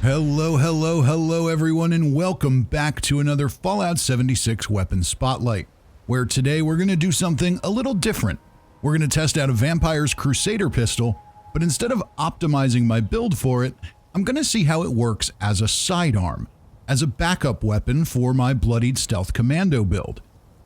Hello everyone, and welcome back to another Fallout 76 Weapon Spotlight, where today we're going to do something a little different. We're going to test out a Vampire's Crusader pistol, but instead of optimizing my build for it, I'm going to see how it works as a sidearm, as a backup weapon for my Bloodied Stealth Commando build.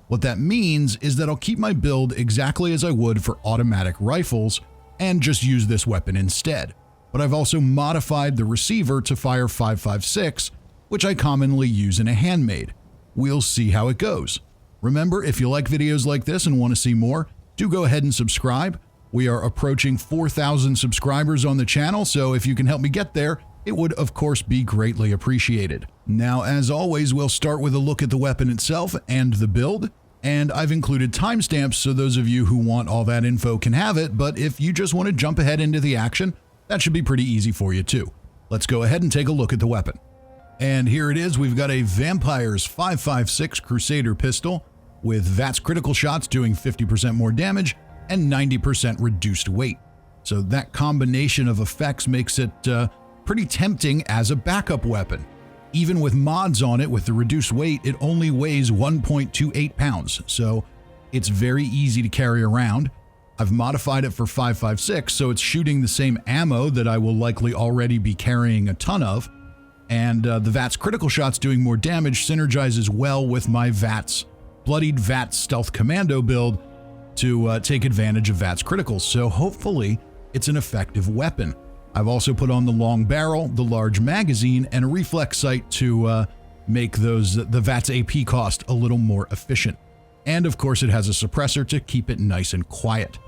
What that means is that I'll keep my build exactly as I would for automatic rifles, and just use this weapon instead. But I've also modified the receiver to fire 5.56, which I commonly use in a handmade. We'll see how it goes. Remember, if you like videos like this and want to see more, do go ahead and subscribe. We are approaching 4,000 subscribers on the channel, so if you can help me get there, it would of course be greatly appreciated. Now, as always, we'll start with a look at the weapon itself and the build. And I've included timestamps so those of you who want all that info can have it, but if you just want to jump ahead into the action, that should be pretty easy for you too. Let's go ahead and take a look at the weapon. And here it is. We've got a Vampire's 5.56 Crusader pistol with VATS critical shots doing 50% more damage and 90% reduced weight. So that combination of effects makes it pretty tempting as a backup weapon. Even with mods on it with the reduced weight, it only weighs 1.28 pounds, so it's very easy to carry around. I've modified it for 5.56, so it's shooting the same ammo that I will likely already be carrying a ton of, and the VATS critical shots doing more damage synergizes well with my Bloodied Stealth Commando build to take advantage of VATS criticals, so hopefully it's an effective weapon. I've also put on the long barrel, the large magazine, and a reflex sight to make the VATS AP cost a little more efficient. And of course it has a suppressor to keep it nice and quiet.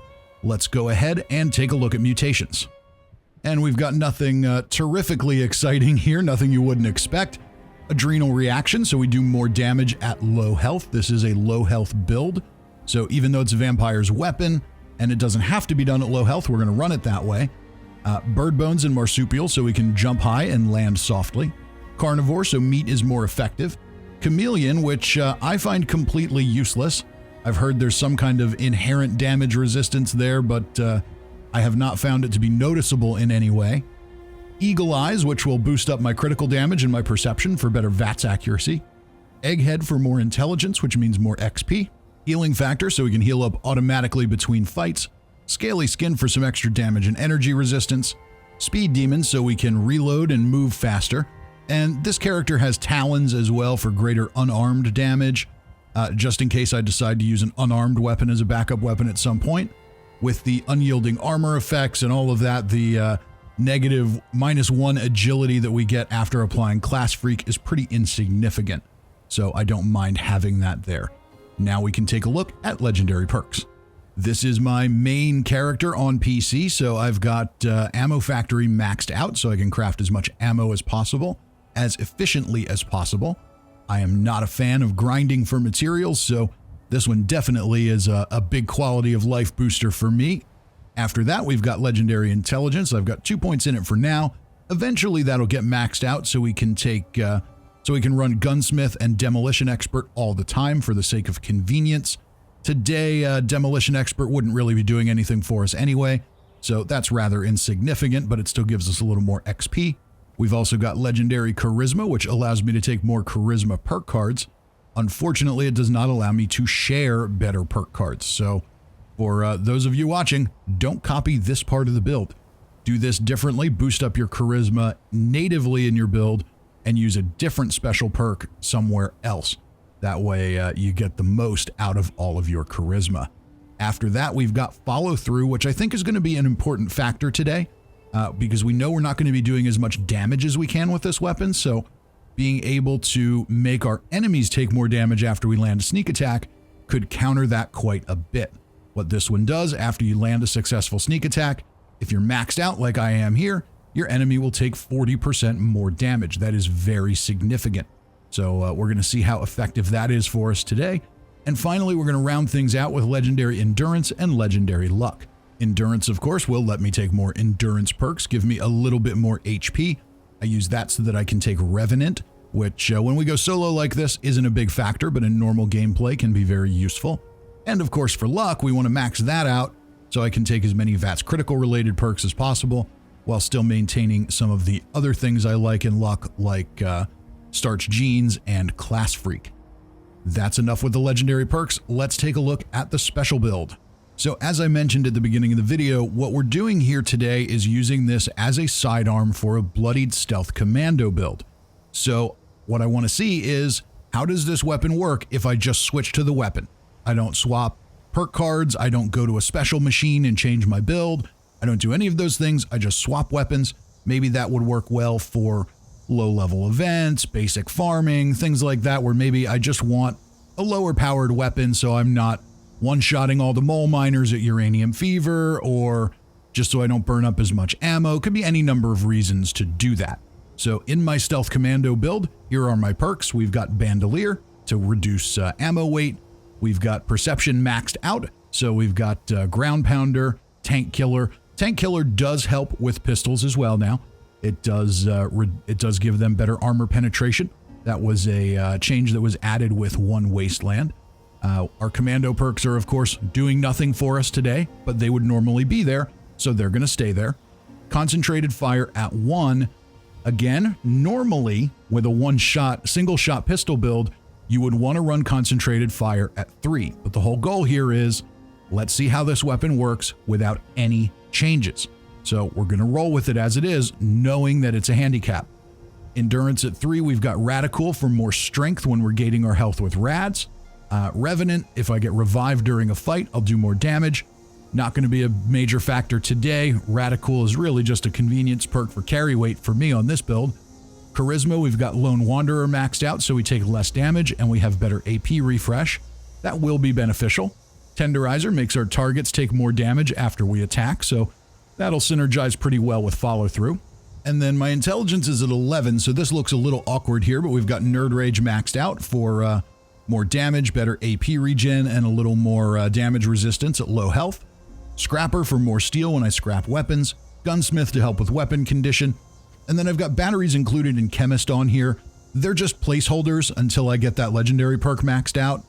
Let's go ahead and take a look at mutations. And we've got nothing terrifically exciting here, nothing you wouldn't expect. Adrenal reaction, so we do more damage at low health. This is a low health build, so even though it's a vampire's weapon and it doesn't have to be done at low health, we're going to run it that way. Bird bones and marsupial, so we can jump high and land softly. Carnivore, so meat is more effective. Chameleon, which I find completely useless. I've heard there's some kind of inherent damage resistance there, but I have not found it to be noticeable in any way. Eagle Eyes, which will boost up my critical damage and my perception for better VATS accuracy. Egghead for more intelligence, which means more XP. Healing Factor, so we can heal up automatically between fights. Scaly Skin for some extra damage and energy resistance. Speed Demon, so we can reload and move faster. And this character has talons as well for greater unarmed damage, just in case I decide to use an unarmed weapon as a backup weapon at some point. With the unyielding armor effects and all of that, the negative -1 agility that we get after applying Class Freak is pretty insignificant, so I don't mind having that there. Now we can take a look at legendary perks. This is my main character on PC, so I've got Ammo Factory maxed out so I can craft as much ammo as possible, as efficiently as possible. I am not a fan of grinding for materials, so this one definitely is a big quality of life booster for me. After that, we've got Legendary Intelligence. I've got 2 points in it for now. Eventually, that'll get maxed out so we can run Gunsmith and Demolition Expert all the time for the sake of convenience. Today, Demolition Expert wouldn't really be doing anything for us anyway, so that's rather insignificant, but it still gives us a little more XP. We've also got Legendary Charisma, which allows me to take more Charisma perk cards. Unfortunately, it does not allow me to share better perk cards, so for those of you watching, don't copy this part of the build. Do this differently, boost up your Charisma natively in your build, and use a different special perk somewhere else. That way you get the most out of all of your Charisma. After that, we've got Follow Through, which I think is going to be an important factor today, because we know we're not going to be doing as much damage as we can with this weapon, so being able to make our enemies take more damage after we land a sneak attack could counter that quite a bit. What this one does, after you land a successful sneak attack, if you're maxed out like I am here, your enemy will take 40% more damage. That is very significant. So we're going to see how effective that is for us today. And finally, we're going to round things out with Legendary Endurance and Legendary Luck. Endurance, of course, will let me take more endurance perks, give me a little bit more HP. I use that so that I can take Revenant, which when we go solo like this isn't a big factor, but in normal gameplay can be very useful. And of course, for luck, we want to max that out so I can take as many VATS critical related perks as possible. while still maintaining some of the other things I like in luck, like Starch Genes and Class Freak. That's enough with the legendary perks. Let's take a look at the special build. So as I mentioned at the beginning of the video, what we're doing here today is using this as a sidearm for a Bloodied Stealth Commando build. So what I want to see is, how does this weapon work if I just switch to the weapon? I don't swap perk cards, I don't go to a special machine and change my build, I don't do any of those things, I just swap weapons. Maybe that would work well for low-level events, basic farming, things like that, where maybe I just want a lower-powered weapon so I'm not one-shotting all the mole miners at Uranium Fever, or just so I don't burn up as much ammo. Could be any number of reasons to do that. So in my Stealth Commando build, here are my perks. We've got Bandolier to reduce ammo weight. We've got Perception maxed out. So we've got Ground Pounder, Tank Killer. Tank Killer does help with pistols as well now. It does give them better armor penetration. That was a change that was added with One Wasteland. Our Commando perks are, of course, doing nothing for us today, but they would normally be there, so they're going to stay there. Concentrated Fire at 1. Again, normally with a single shot pistol build, you would want to run Concentrated Fire at 3. But the whole goal here is, let's see how this weapon works without any changes. So we're going to roll with it as it is, knowing that it's a handicap. Endurance at 3, we've got Radical for more strength when we're gating our health with rads. Revenant, if I get revived during a fight, I'll do more damage. Not going to be a major factor today. Radical is really just a convenience perk for carry weight for me on this build. Charisma, we've got Lone Wanderer maxed out, so we take less damage and we have better AP refresh. That will be beneficial. Tenderizer makes our targets take more damage after we attack, so that'll synergize pretty well with follow through. And then my intelligence is at 11, so this looks a little awkward here, but we've got Nerd Rage maxed out for more damage, better AP regen, and a little more damage resistance at low health. Scrapper for more steel when I scrap weapons. Gunsmith to help with weapon condition. And then I've got batteries included in Chemist on here. They're just placeholders until I get that legendary perk maxed out.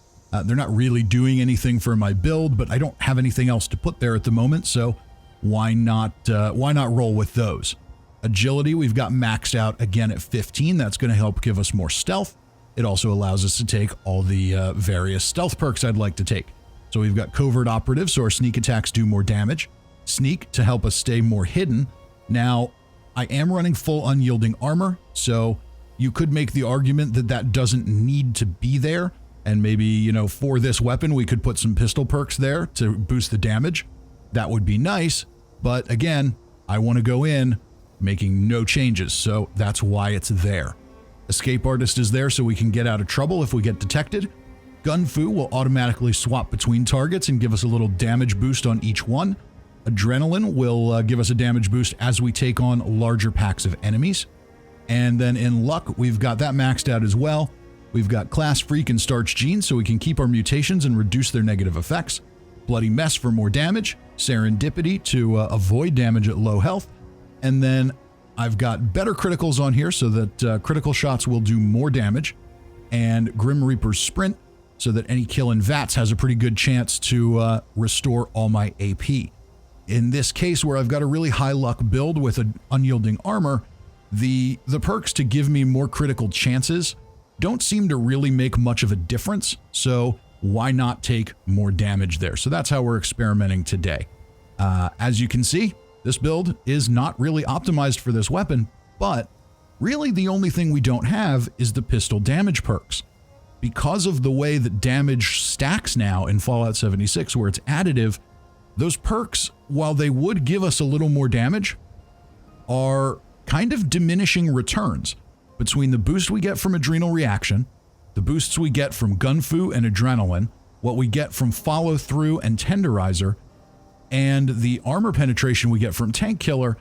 They're not really doing anything for my build, but I don't have anything else to put there at the moment, so why not roll with those? Agility, we've got maxed out again at 15. That's going to help give us more stealth. It also allows us to take all the various stealth perks I'd like to take. So we've got Covert Operative, so our sneak attacks do more damage. Sneak to help us stay more hidden. Now, I am running full unyielding armor, so you could make the argument that that doesn't need to be there. And maybe, you know, for this weapon, we could put some pistol perks there to boost the damage. That would be nice. But again, I want to go in making no changes, so that's why it's there. Escape Artist is there so we can get out of trouble if we get detected. Gun Fu will automatically swap between targets and give us a little damage boost on each one. Adrenaline will give us a damage boost as we take on larger packs of enemies. And then in Luck, we've got that maxed out as well. We've got Class Freak and Starch Genes so we can keep our mutations and reduce their negative effects. Bloody Mess for more damage. Serendipity to avoid damage at low health. And then I've got better criticals on here so that critical shots will do more damage. And Grim Reaper's Sprint so that any kill in VATS has a pretty good chance to restore all my AP. In this case, where I've got a really high luck build with an unyielding armor, the perks to give me more critical chances don't seem to really make much of a difference, so why not take more damage there? So that's how we're experimenting today. As you can see, this build is not really optimized for this weapon, but really the only thing we don't have is the pistol damage perks. Because of the way that damage stacks now in Fallout 76, where it's additive, those perks, while they would give us a little more damage, are kind of diminishing returns between the boost we get from Adrenal Reaction, the boosts we get from Gun Fu and Adrenaline, what we get from Follow Through and Tenderizer, and the armor penetration we get from Tank Killer.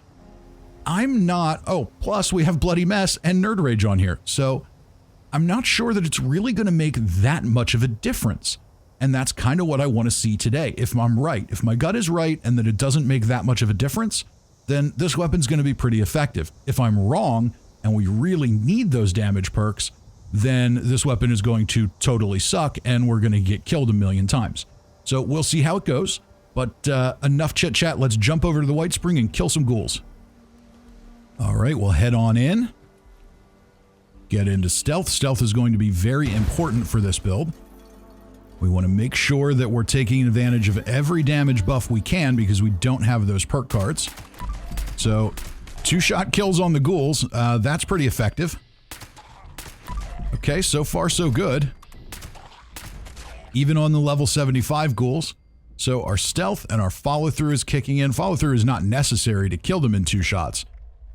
Plus we have Bloody Mess and Nerd Rage on here, so I'm not sure that it's really going to make that much of a difference. And that's kind of what I want to see today. If I'm right, if my gut is right and that it doesn't make that much of a difference, then this weapon's going to be pretty effective. If I'm wrong and we really need those damage perks, then this weapon is going to totally suck and we're going to get killed a million times. So we'll see how it goes. But enough chit chat. Let's jump over to the Whitespring and kill some ghouls. All right, we'll head on in. Get into stealth. Stealth is going to be very important for this build. We want to make sure that we're taking advantage of every damage buff we can because we don't have those perk cards. So, 2-shot kills on the ghouls. That's pretty effective. Okay, so far so good. Even on the level 75 ghouls. So our stealth and our follow-through is kicking in. Follow-through is not necessary to kill them in 2 shots.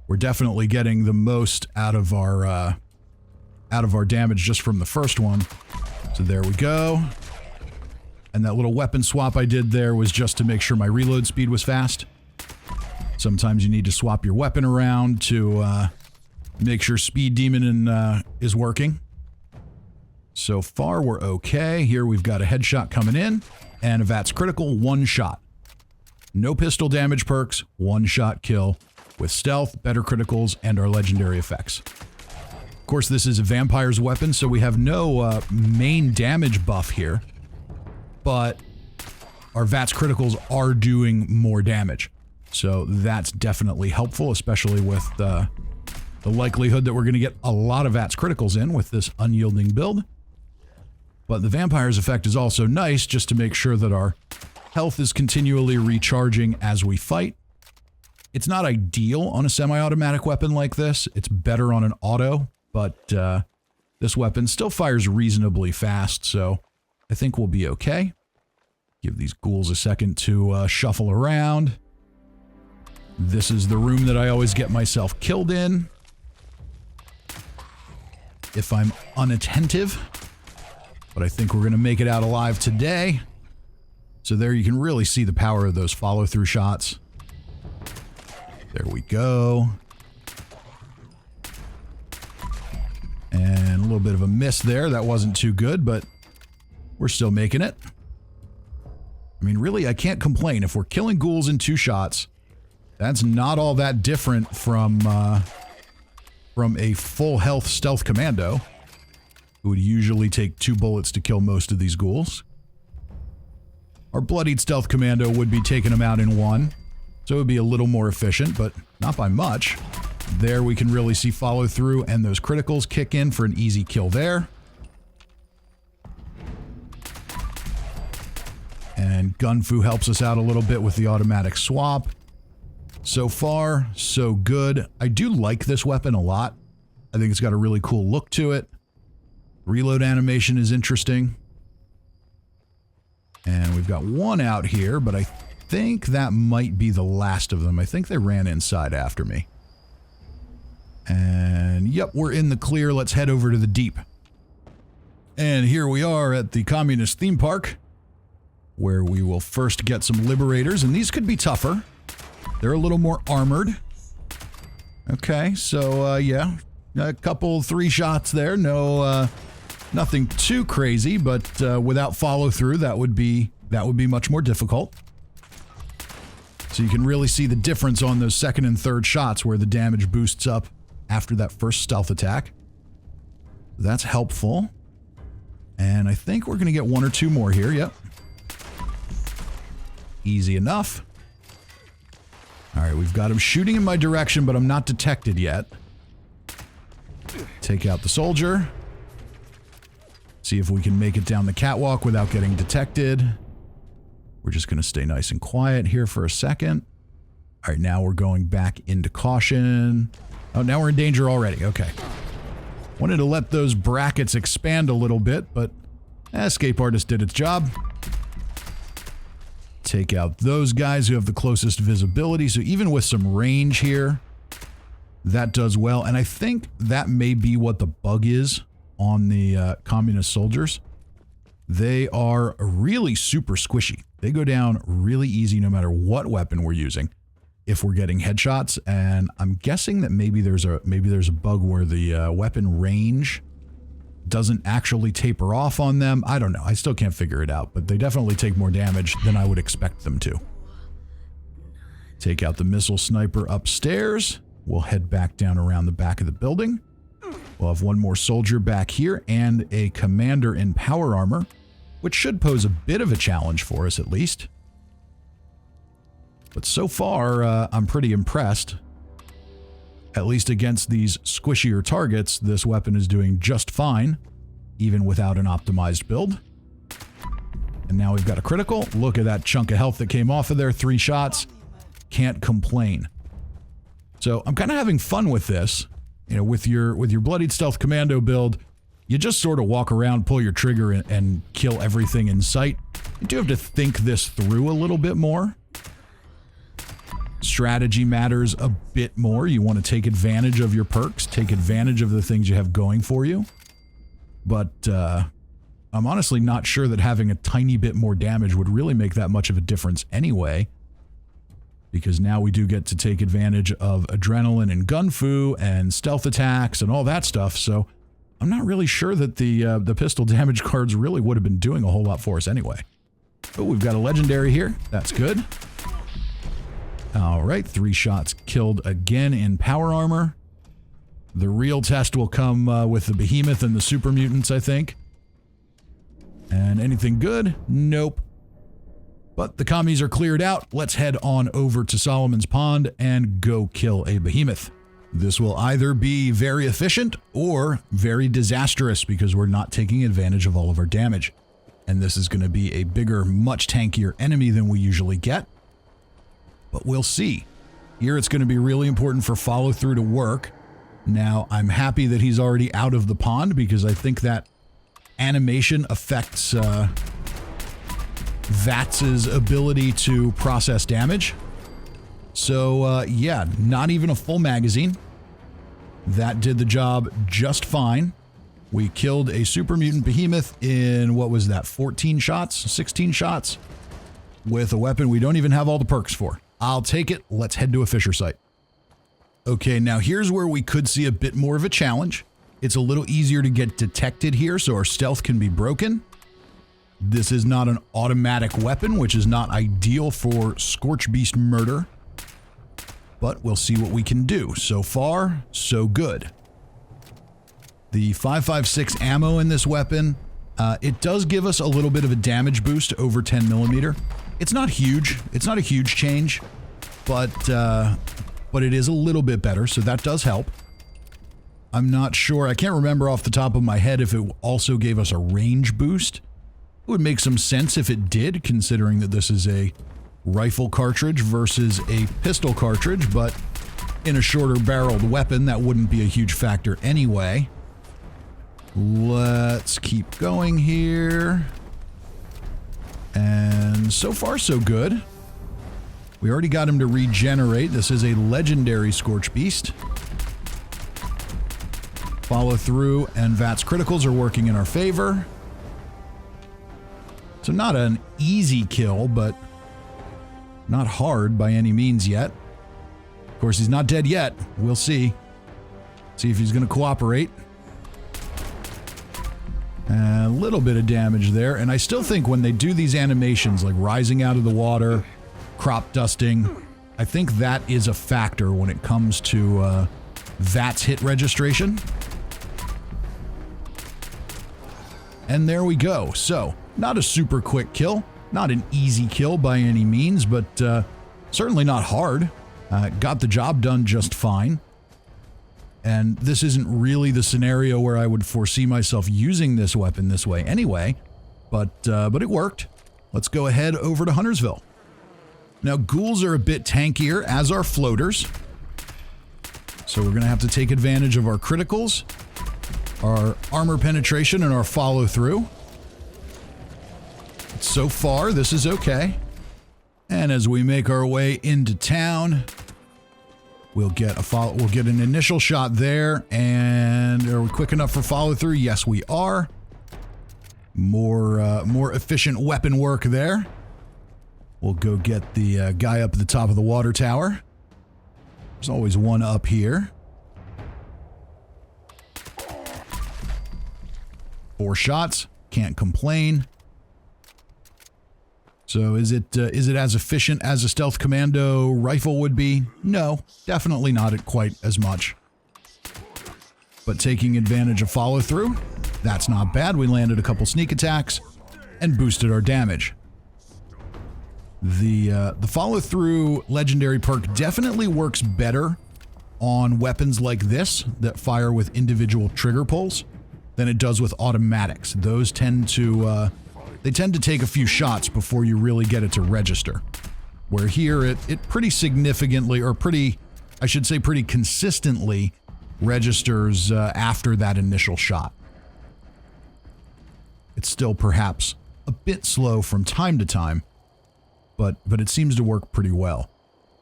We're definitely getting the most out of our damage just from the first one. So there we go. And that little weapon swap I did there was just to make sure my reload speed was fast. Sometimes you need to swap your weapon around to make sure Speed Demon is working. So far, we're okay. Here we've got a headshot coming in, and a VATS critical, 1 shot. No pistol damage perks, 1-shot kill, with stealth, better criticals, and our legendary effects. Of course, this is a vampire's weapon, so we have no main damage buff here, but our VATS criticals are doing more damage. So that's definitely helpful, especially with the likelihood that we're going to get a lot of VATS criticals in with this unyielding build. But the vampire's effect is also nice just to make sure that our health is continually recharging as we fight. It's not ideal on a semi-automatic weapon like this. It's better on an auto, but this weapon still fires reasonably fast, so I think we'll be okay. Give these ghouls a second to shuffle around. This is the room that I always get myself killed in if I'm unattentive. But I think we're going to make it out alive today. So there you can really see the power of those follow-through shots. There we go. And a little bit of a miss there. That wasn't too good, but we're still making it. I mean, really, I can't complain. If we're killing ghouls in 2 shots, that's not all that different from a full health stealth commando, who would usually take 2 bullets to kill most of these ghouls. Our Bloodied Stealth Commando would be taking them out in 1, so it would be a little more efficient, but not by much. There we can really see follow through, and those criticals kick in for an easy kill there. And Gunfu helps us out a little bit with the automatic swap. So far, so good. I do like this weapon a lot. I think it's got a really cool look to it. Reload animation is interesting. And we've got 1 out here, but I think that might be the last of them. I think they ran inside after me. And yep, we're in the clear. Let's head over to the deep. And here we are at the Communist Theme Park, where we will first get some Liberators, and these could be tougher. They're a little more armored. Okay, so yeah, a couple 3 shots there. No, nothing too crazy, but without follow through, that would be much more difficult. So you can really see the difference on those 2nd and 3rd shots where the damage boosts up after that first stealth attack. That's helpful. And I think we're going to get 1 or 2 more here. Yep. Easy enough. All right, we've got him shooting in my direction, but I'm not detected yet. Take out the soldier. See if we can make it down the catwalk without getting detected. We're just going to stay nice and quiet here for a second. All right, now we're going back into caution. Oh, now we're in danger already. Okay. Wanted to let those brackets expand a little bit, but Escape Artist did its job. Take out those guys who have the closest visibility. So even with some range here, that does well. And I think that may be what the bug is on the communist soldiers. They are really super squishy. They go down really easy no matter what weapon we're using if we're getting headshots. And I'm guessing that maybe there's a bug where the weapon range doesn't actually taper off on them. I don't know. I still can't figure it out, but they definitely take more damage than I would expect them to. Take out the missile sniper upstairs. We'll head back down around the back of the building. We'll have 1 more soldier back here and a commander in power armor, which should pose a bit of a challenge for us at least. But so far, I'm pretty impressed. At least against these squishier targets, this weapon is doing just fine, even without an optimized build. And now we've got a critical. Look at that chunk of health that came off of there. 3 shots. Can't complain. So I'm kind of having fun with this. You know, with your Bloodied Stealth Commando build, you just sort of walk around, pull your trigger, and kill everything in sight. You do have to think this through a little bit more. Strategy matters a bit more. You want to take advantage of your perks, take advantage of the things you have going for you. But I'm honestly not sure that having a tiny bit more damage would really make that much of a difference anyway. Because now we do get to take advantage of adrenaline and gunfu and stealth attacks and all that stuff. So I'm not really sure that the pistol damage cards really would have been doing a whole lot for us anyway. But we've got a legendary here. That's good. All right, 3 shots killed again in power armor. The real test will come with the Behemoth and the Super Mutants, I think. And anything good? Nope. But the commies are cleared out. Let's head on over to Solomon's Pond and go kill a Behemoth. This will either be very efficient or very disastrous because we're not taking advantage of all of our damage. And this is going to be a bigger, much tankier enemy than we usually get. But we'll see. Here it's going to be really important for follow-through to work. Now, I'm happy that he's already out of the pond because I think that animation affects Vats's ability to process damage. So, yeah, not even a full magazine. That did the job just fine. We killed a Super Mutant Behemoth in, what was that, 14 shots? 16 shots? With a weapon we don't even have all the perks for. I'll take it. Let's head to a Fissure site. Okay, now here's where we could see a bit more of a challenge. It's a little easier to get detected here, so our stealth can be broken. This is not an automatic weapon, which is not ideal for Scorchbeast murder. But we'll see what we can do. So far, so good. The 5.56 ammo in this weapon, it does give us a little bit of a damage boost over 10mm. It's not huge. It's not a huge change, but it is a little bit better, so that does help. I'm not sure. I can't remember off the top of my head if it also gave us a range boost. It would make some sense if it did, considering that this is a rifle cartridge versus a pistol cartridge, but in a shorter barreled weapon, that wouldn't be a huge factor anyway. Let's keep going here. And so far, so good. We already got him to regenerate. This is a legendary Scorchbeast. Follow through, and Vat's criticals are working in our favor. So not an easy kill, but not hard by any means yet. Of course, he's not dead yet. We'll see. See if he's going to cooperate. A little bit of damage there, and I still think when they do these animations, like rising out of the water, crop dusting, I think that is a factor when it comes to Vat's hit registration. And there we go. So, not a super quick kill, not an easy kill by any means, but certainly not hard. Got the job done just fine. And this isn't really the scenario where I would foresee myself using this weapon this way anyway, but it worked. Let's go ahead over to Huntersville. Now, ghouls are a bit tankier, as are floaters. So we're going to have to take advantage of our criticals, our armor penetration, and our follow-through. So far, this is okay. And as we make our way into town, we'll get an initial shot there. And are we quick enough for follow-through? Yes, we are. More efficient weapon work there. We'll go get the guy up at the top of the water tower. There's always one up here. 4 shots. Can't complain. So is it as efficient as a stealth commando rifle would be? No, definitely not quite as much. But taking advantage of follow-through, that's not bad. We landed a couple sneak attacks and boosted our damage. The follow-through legendary perk definitely works better on weapons like this that fire with individual trigger pulls than it does with automatics. Those tend to take a few shots before you really get it to register. Where here it pretty significantly, or I should say pretty consistently registers after that initial shot. It's still perhaps a bit slow from time to time, but it seems to work pretty well.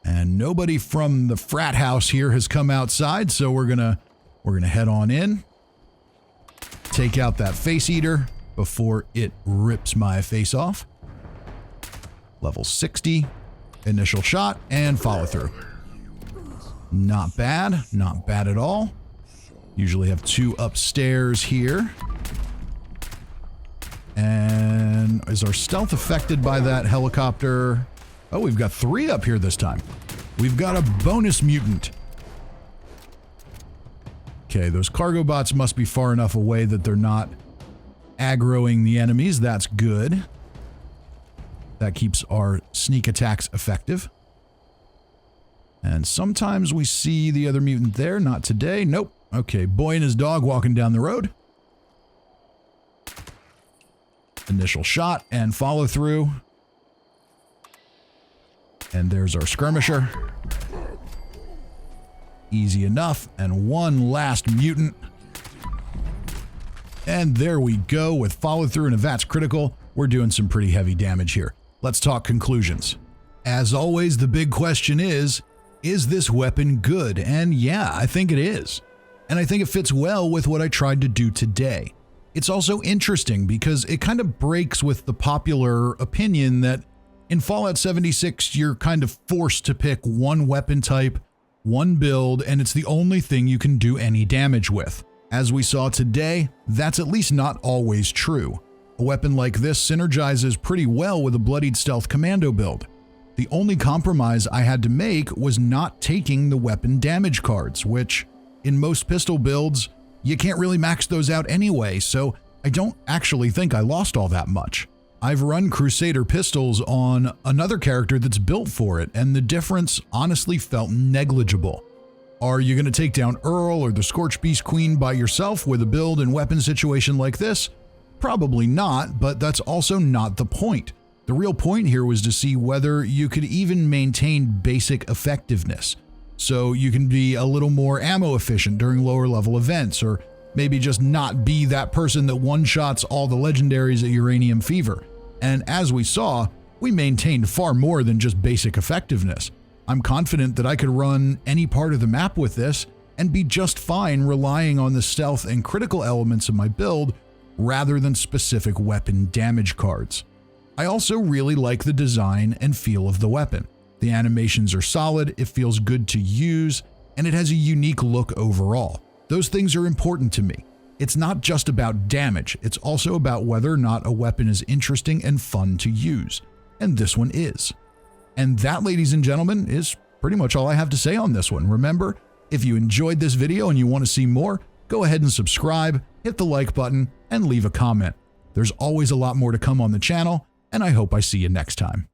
And nobody from the frat house here has come outside, so we're gonna head on in, take out that face eater before it rips my face off. Level 60, initial shot, and follow through. Not bad, not bad at all. Usually have 2 upstairs here. And is our stealth affected by that helicopter? Oh, we've got 3 up here this time. We've got a bonus mutant. Okay, those cargo bots must be far enough away that they're not aggroing the enemies. That's good. That keeps our sneak attacks effective. And sometimes we see the other mutant there. Not today. Nope. Okay, boy and his dog walking down the road. Initial shot and follow through. And there's our skirmisher. Easy enough. And one last mutant. And there we go with follow through, and if that's critical, we're doing some pretty heavy damage here. Let's talk conclusions. As always, the big question is this weapon good? And yeah, I think it is. And I think it fits well with what I tried to do today. It's also interesting because it kind of breaks with the popular opinion that in Fallout 76, you're kind of forced to pick one weapon type, one build, and it's the only thing you can do any damage with. As we saw today, that's at least not always true. A weapon like this synergizes pretty well with a Bloodied Stealth Commando build. The only compromise I had to make was not taking the weapon damage cards, which, in most pistol builds, you can't really max those out anyway, so I don't actually think I lost all that much. I've run Crusader pistols on another character that's built for it, and the difference honestly felt negligible. Are you going to take down Earl or the Scorchbeast Queen by yourself with a build and weapon situation like this? Probably not, but that's also not the point. The real point here was to see whether you could even maintain basic effectiveness. So you can be a little more ammo efficient during lower level events, or maybe just not be that person that one-shots all the legendaries at Uranium Fever. And as we saw, we maintained far more than just basic effectiveness. I'm confident that I could run any part of the map with this and be just fine relying on the stealth and critical elements of my build rather than specific weapon damage cards. I also really like the design and feel of the weapon. The animations are solid, it feels good to use, and it has a unique look overall. Those things are important to me. It's not just about damage, it's also about whether or not a weapon is interesting and fun to use. And this one is. And that, ladies and gentlemen, is pretty much all I have to say on this one. Remember, if you enjoyed this video and you want to see more, go ahead and subscribe, hit the like button, and leave a comment. There's always a lot more to come on the channel, and I hope I see you next time.